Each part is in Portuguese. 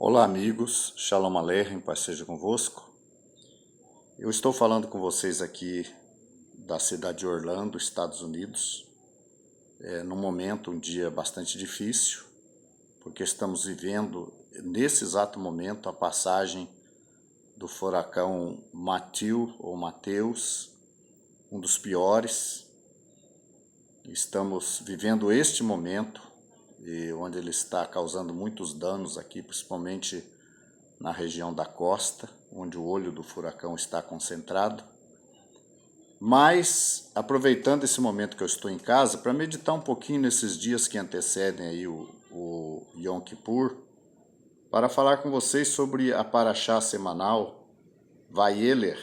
Olá amigos, Shalom Aleichem, paz seja convosco. Eu estou falando com vocês aqui da cidade de Orlando, Estados Unidos, num momento, um dia bastante difícil, porque estamos vivendo nesse exato momento a passagem do furacão Matthew ou Mateus, um dos piores. Estamos vivendo este momento onde ele está causando muitos danos aqui, principalmente na região da costa, onde o olho do furacão está concentrado. Mas, aproveitando esse momento que eu estou em casa, para meditar um pouquinho nesses dias que antecedem aí o Yom Kippur, para falar com vocês sobre a paraxá semanal, Vayeler.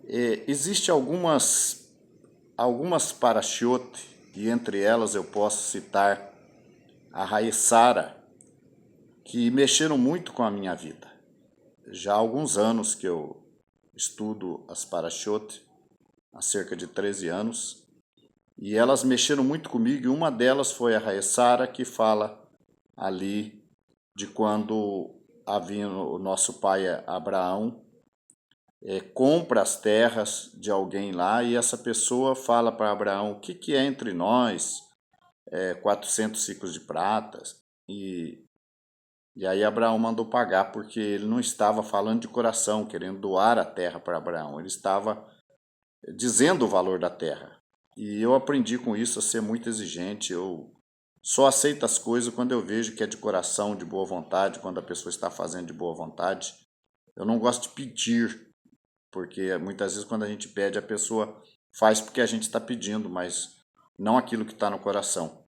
Existem algumas parashiot, e entre elas eu posso citar a Raessara, que mexeram muito com a minha vida. Já há alguns anos que eu estudo as parashiot, há cerca de 13 anos, e elas mexeram muito comigo, e uma delas foi a Raessara, que fala ali de quando o nosso pai Abraão compra as terras de alguém lá, e essa pessoa fala para Abraão: o que é entre nós? 400 ciclos de prata. E aí Abraão mandou pagar, porque ele não estava falando de coração, querendo doar a terra para Abraão. Ele estava dizendo o valor da terra. E eu aprendi com isso a ser muito exigente. Eu só aceito as coisas quando eu vejo que é de coração, de boa vontade, quando a pessoa está fazendo de boa vontade. Eu não gosto de pedir, porque muitas vezes quando a gente pede, a pessoa faz porque a gente está pedindo, mas não aquilo que está no coração.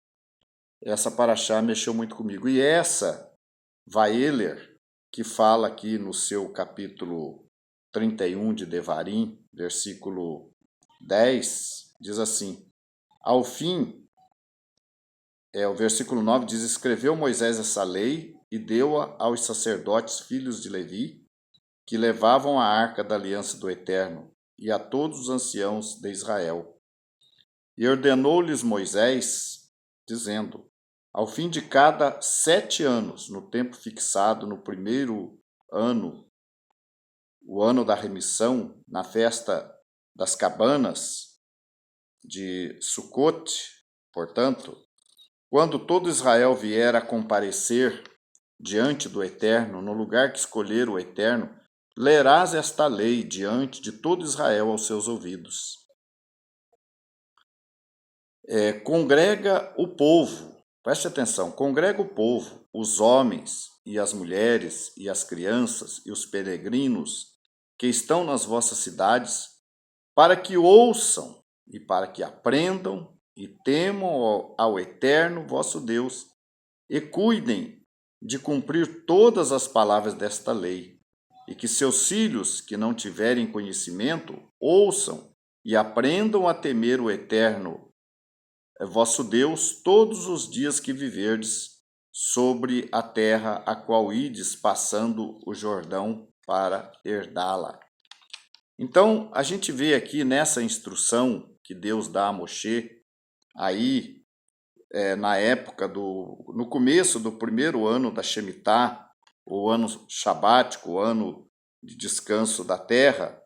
Essa paraxá mexeu muito comigo. E essa Vayeler, que fala aqui no seu capítulo 31 de Devarim, versículo 10, diz assim: ao fim, o versículo 9 diz: escreveu Moisés essa lei e deu-a aos sacerdotes filhos de Levi, que levavam a arca da aliança do Eterno, e a todos os anciãos de Israel. E ordenou-lhes Moisés, dizendo: ao fim de cada 7 anos, no tempo fixado, no primeiro ano, o ano da remissão, na festa das cabanas de Sucote, portanto, quando todo Israel vier a comparecer diante do Eterno, no lugar que escolher o Eterno, lerás esta lei diante de todo Israel aos seus ouvidos. Congrega o povo, preste atenção, congrega o povo, os homens e as mulheres e as crianças e os peregrinos que estão nas vossas cidades, para que ouçam e para que aprendam e temam ao Eterno vosso Deus e cuidem de cumprir todas as palavras desta lei, e que seus filhos que não tiverem conhecimento ouçam e aprendam a temer o Eterno vosso Deus todos os dias que viverdes sobre a terra a qual ides passando o Jordão para herdá-la. Então, a gente vê aqui nessa instrução que Deus dá a Moshe, aí na época no começo do primeiro ano da Shemitah, o ano sabático, o ano de descanso da terra,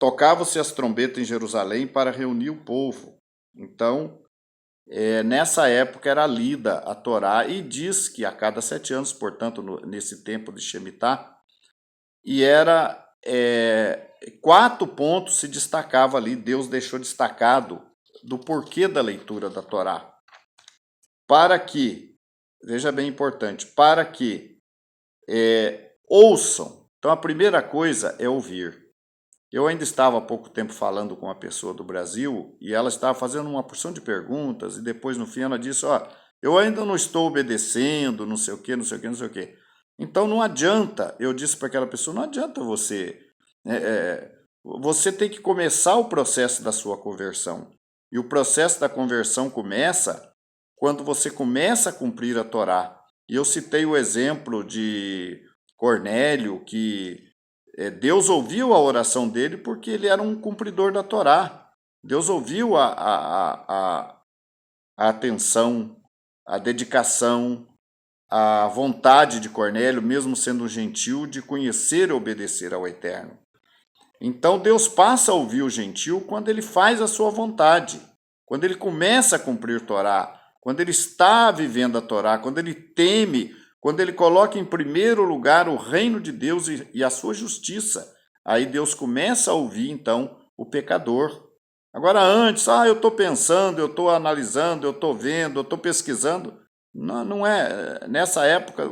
tocavam-se as trombetas em Jerusalém para reunir o povo. Então, nessa época era lida a Torá, e diz que a cada 7 anos, portanto, nesse tempo de Shemitah, e era 4 pontos se destacava ali, Deus deixou destacado do porquê da leitura da Torá. Para que, veja bem importante, para que ouçam. Então a primeira coisa é ouvir. Eu ainda estava há pouco tempo falando com uma pessoa do Brasil e ela estava fazendo uma porção de perguntas e depois no fim ela disse: eu ainda não estou obedecendo, não sei o quê, não sei o quê, não sei o quê. Então não adianta, eu disse para aquela pessoa, não adianta você, você tem que começar o processo da sua conversão. E o processo da conversão começa quando você começa a cumprir a Torá. E eu citei o exemplo de Cornélio, que Deus ouviu a oração dele porque ele era um cumpridor da Torá. Deus ouviu a atenção a dedicação, a vontade de Cornélio, mesmo sendo um gentil, de conhecer e obedecer ao Eterno. Então Deus passa a ouvir o gentil quando ele faz a sua vontade, quando ele começa a cumprir Torá, quando ele está vivendo a Torá, quando ele teme, quando ele coloca em primeiro lugar o reino de Deus e a sua justiça. Aí Deus começa a ouvir, então, o pecador. Agora, antes, eu estou pensando, eu estou analisando, eu estou vendo, eu estou pesquisando. Não é. Nessa época,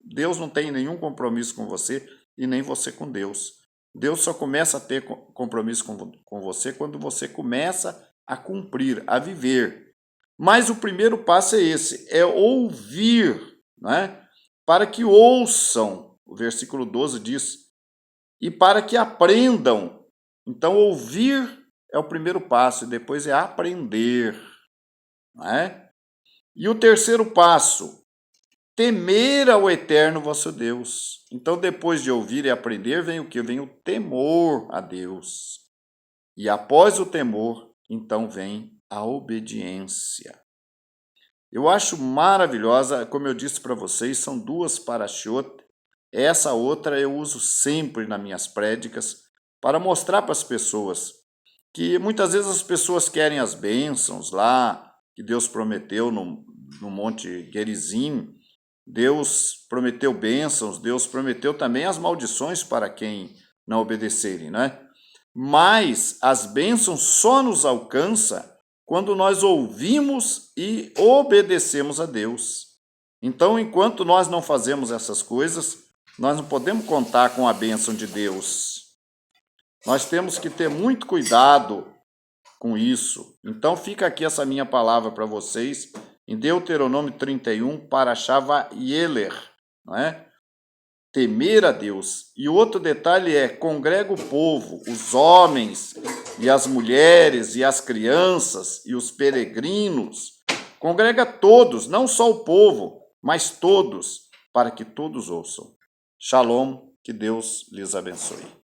Deus não tem nenhum compromisso com você e nem você com Deus. Deus só começa a ter compromisso com você quando você começa a cumprir, a viver. Mas o primeiro passo é esse, é ouvir, né? Para que ouçam, o versículo 12 diz, e para que aprendam. Então, ouvir é o primeiro passo, e depois é aprender, né? E o terceiro passo, temer ao Eterno vosso Deus. Então, depois de ouvir e aprender, vem o que? Vem o temor a Deus. E após o temor, então vem a obediência. Eu acho maravilhosa, como eu disse para vocês, são duas parashot. Essa outra eu uso sempre nas minhas prédicas para mostrar para as pessoas que muitas vezes as pessoas querem as bênçãos lá, que Deus prometeu no Monte Gerizim. Deus prometeu bênçãos, Deus prometeu também as maldições para quem não obedecerem, né? Mas as bênçãos só nos alcançam quando nós ouvimos e obedecemos a Deus. Então, enquanto nós não fazemos essas coisas, nós não podemos contar com a bênção de Deus. Nós temos que ter muito cuidado com isso. Então, fica aqui essa minha palavra para vocês, em Deuteronômio 31, Parashá Vayeler, não é? Temer a Deus. E outro detalhe é, congrega o povo, os homens e as mulheres e as crianças e os peregrinos. Congrega todos, não só o povo, mas todos, para que todos ouçam. Shalom, que Deus lhes abençoe.